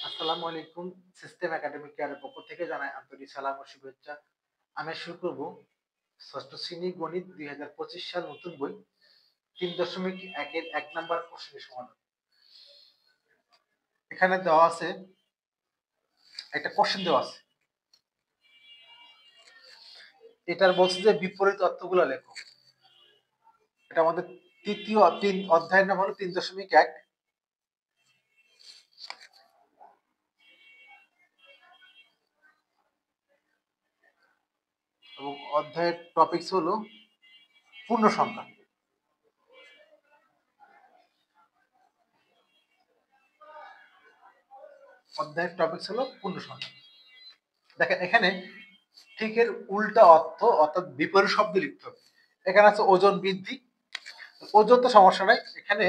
আসসালামু আলাইকুম। System academic কেয়ারের পক্ষ থেকে জানাই আন্তরিক সালাম ও শুভেচ্ছা। আমি শুরু করব ৬ষ্ঠ শ্রেণী গণিত ২০২৫ সাল নতুন বই ৩.১ এর ১ নাম্বার কোশ্চেনের সমাধান। এখানে দেওয়া আছে একটা কোশ্চেন দেওয়া আছে। এটার বলছে যে বিপরীত অর্থগুলো লেখো। এটা আমাদের তৃতীয় অধ্যায়ের নাম হলো ৩.১। এবং অধ্যায়ের টপিকস হলো পূর্ণ সংখ্যা। অধ্যায়ের টপিকস হলো পূর্ণ সংখ্যা। দেখেন এখানে ঠিক এর উল্টা অর্থ অর্থাৎ বিপরীত শব্দ লিখতে হবে। এখানে আছে ওজন বৃদ্ধি। ওজন তো সমস্যা নাই, এখানে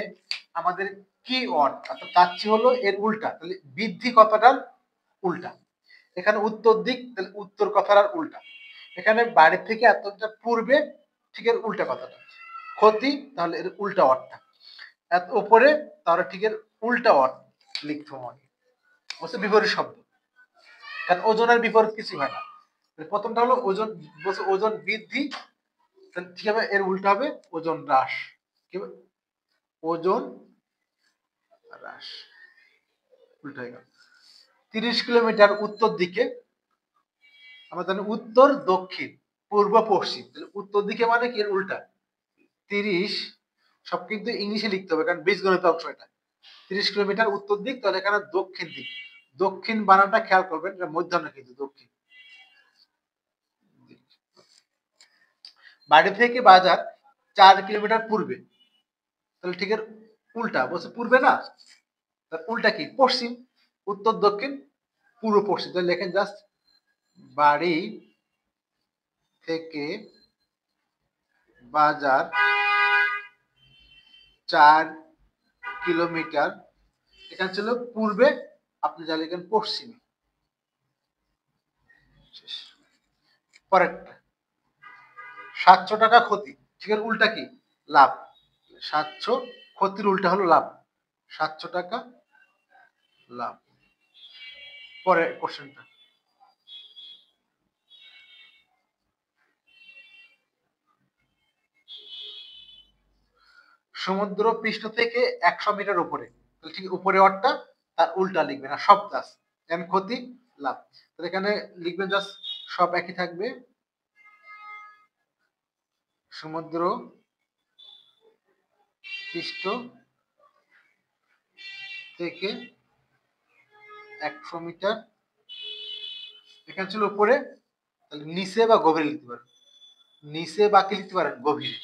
আমাদের কি ওয়ার্ড অর্থাৎ চাচ্ছি হলো এর উল্টা, তাহলে বৃদ্ধি কথাটার উল্টা। এখানে উত্তর দিক, তাহলে উত্তর কথাটার উল্টা। এখানে বাড়ি থেকে এতটা পূর্বে, ঠিক এর উল্টা কথাটা। ক্ষতি, তাহলে এর উল্টা অর্থটা। এত উপরে, তাহলে ঠিক এর উল্টা অর্থ লিখতে হবে। বলছে বিপরীত শব্দ, কারণ ওজনের বিপরীত কিছু হয় না। প্রথমটা হলো ওজন, বলছে ওজন বৃদ্ধি, তাহলে ঠিক হবে এর উল্টা হবে ওজন হ্রাস। কি হবে? ওজন হ্রাস, উল্টা হয়ে গেল। ৩০ কিলোমিটার উত্তর দিকে, আমরা জানি উত্তর দক্ষিণ পূর্ব পশ্চিম, তাহলে উত্তর দিকে মানে কি এর উল্টা। ৩০ সব কিন্তু ইংলিশে লিখতে হবে, কারণ বীজগণিত অংশ এটা। ৩০ কিলোমিটার উত্তর দিক, তাহলে এখানে দক্ষিণ দিক। দক্ষিণ বানানটা খেয়াল করবেন, এটা মধ্যাহ্ন কিন্তু দক্ষিণ। বাড়ি থেকে বাজার ৪ কিলোমিটার পূর্বে, তাহলে ঠিক এর উল্টা, বলছে পূর্বে না, তার উল্টা কি পশ্চিম। উত্তর দক্ষিণ পূর্ব পশ্চিম, তাহলে লেখেন জাস্ট বাড়ি থেকে বাজার ৪ কিলোমিটার, এখানে ছিল পূর্বে, আপনি যা লিখেন পশ্চিমে। পরেরটা ৭০০ টাকা ক্ষতি, ঠিক এর উল্টা কি লাভ। ৭০০ ক্ষতির উল্টা হলো লাভ, ৭০০ টাকা লাভ। পরে কোশ্চেনটা সমুদ্র পৃষ্ঠ থেকে ১০০ মিটার উপরে, তাহলে ঠিক উপরে অর্থটা তার উল্টা লিখবেন, আর সব দাস এন ক্ষতি লাভ। তাহলে এখানে লিখবেন জাস্ট সব একই থাকবে, সমুদ্র পৃষ্ঠ থেকে ১০০ মিটার, এখানে ছিল উপরে, তাহলে নিচে বা গভীরে লিখতে পারেন। নিচে বা কি লিখতে পারেন গভীরে,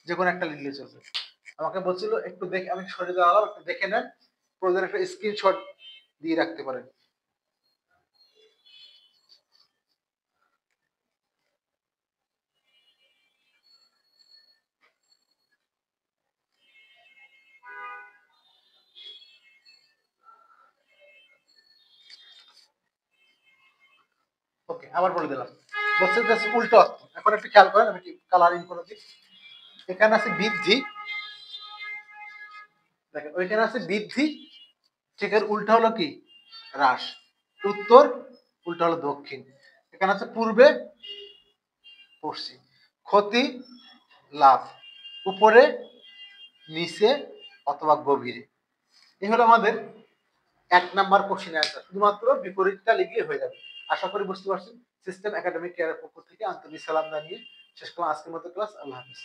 যে কোনো একটা লিখলে চলবে। আমাকে বলছিল একটু দেখে, আমি সরে দাঁড়ালাম, একটু দেখে নেন, প্রয়োজন একটা স্ক্রিনশট দিয়ে রাখতে পারেন। ওকে, আবার বলে দিলাম। বলছে যে উল্টো অর্থ, এখন একটু খেয়াল করেন, আমি কালারিং করে দিই। এখানে আছে বৃদ্ধি, দেখেন ওইখানে আছে বৃদ্ধি, ঠিক এর উল্টা হলো কি হ্রাস। উত্তর, উল্টা হলো দক্ষিণ। এখানে আছে পূর্বে পশ্চিম। ক্ষতি লাভ, উপরে নিচে অথবা গভীরে। এই হলো আমাদের ১ নাম্বার কোশ্চেন অ্যান্সার। শুধুমাত্র বিপরীতটা লিখলে হয়ে যাবে। আশা করি বুঝতে পারছেন। সিস্টেম একাডেমিক কেয়ারের পক্ষ থেকে আন্তরিক সালাম জানিয়ে শেষ করলাম আজকের মতো ক্লাস। আল্লাহ হাফেজ।